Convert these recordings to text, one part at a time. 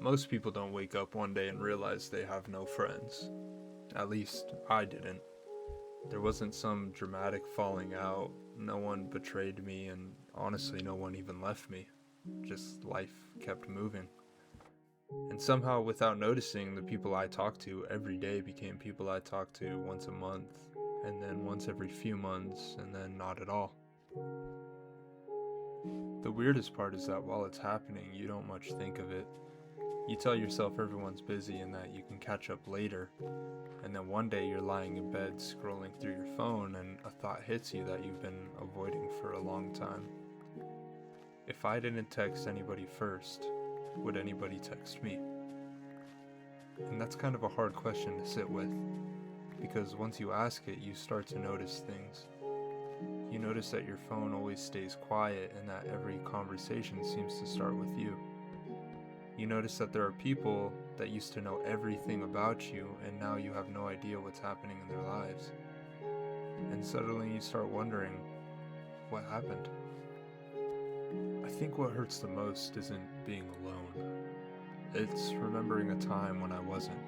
Most people don't wake up one day and realize they have no friends. At least, I didn't. There wasn't some dramatic falling out, no one betrayed me, and honestly, no one even left me. Just life kept moving. And somehow, without noticing, the people I talked to every day became people I talked to once a month, and then once every few months, and then not at all. The weirdest part is that while it's happening, you don't much think of it. You tell yourself everyone's busy and that you can catch up later, and then one day you're lying in bed scrolling through your phone and a thought hits you that you've been avoiding for a long time. If I didn't text anybody first, would anybody text me? And that's kind of a hard question to sit with, because once you ask it, you start to notice things. You notice that your phone always stays quiet and that every conversation seems to start with you. You notice that there are people that used to know everything about you and now you have no idea what's happening in their lives. And suddenly you start wondering, what happened? I think what hurts the most isn't being alone. It's remembering a time when I wasn't.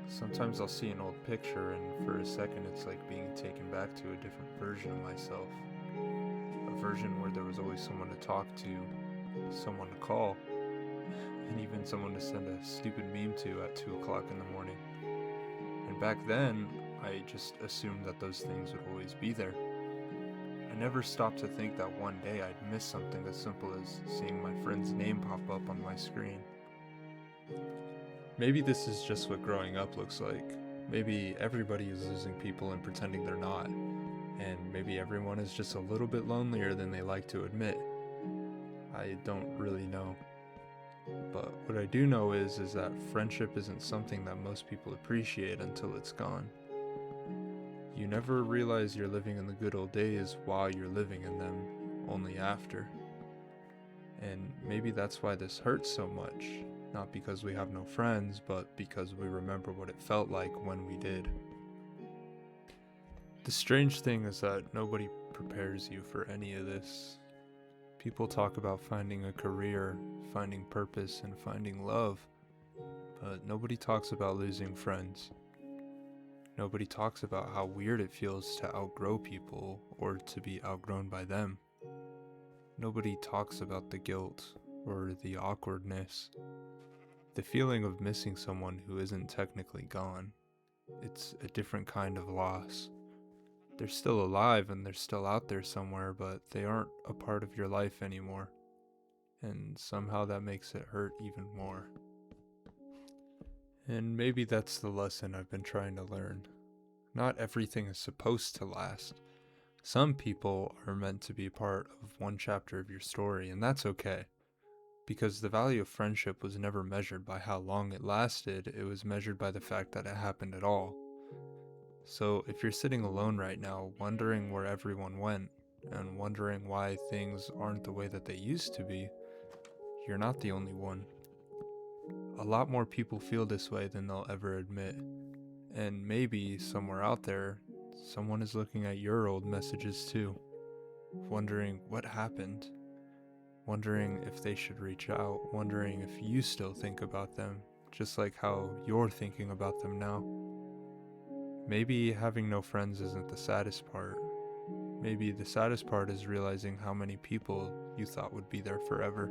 Sometimes I'll see an old picture and for a second it's like being taken back to a different version of myself. A version where there was always someone to talk to, someone to call, and even someone to send a stupid meme to at 2 o'clock in the morning. And back then, I just assumed that those things would always be there. I never stopped to think that one day I'd miss something as simple as seeing my friend's name pop up on my screen. Maybe this is just what growing up looks like. Maybe everybody is losing people and pretending they're not. And maybe everyone is just a little bit lonelier than they like to admit. I don't really know. But what I do know is that friendship isn't something that most people appreciate until it's gone. You never realize you're living in the good old days while you're living in them, only after. And maybe that's why this hurts so much. Not because we have no friends, but because we remember what it felt like when we did. The strange thing is that nobody prepares you for any of this. People talk about finding a career, finding purpose, and finding love, but nobody talks about losing friends. Nobody talks about how weird it feels to outgrow people or to be outgrown by them. Nobody talks about the guilt or the awkwardness. The feeling of missing someone who isn't technically gone. It's a different kind of loss. They're still alive and they're still out there somewhere, but they aren't a part of your life anymore. And somehow that makes it hurt even more. And maybe that's the lesson I've been trying to learn. Not everything is supposed to last. Some people are meant to be part of one chapter of your story, and that's okay. Because the value of friendship was never measured by how long it lasted, it was measured by the fact that it happened at all. So if you're sitting alone right now, wondering where everyone went, and wondering why things aren't the way that they used to be, you're not the only one. A lot more people feel this way than they'll ever admit. And maybe, somewhere out there, someone is looking at your old messages too, wondering what happened. Wondering if they should reach out, wondering if you still think about them, just like how you're thinking about them now. Maybe having no friends isn't the saddest part. Maybe the saddest part is realizing how many people you thought would be there forever.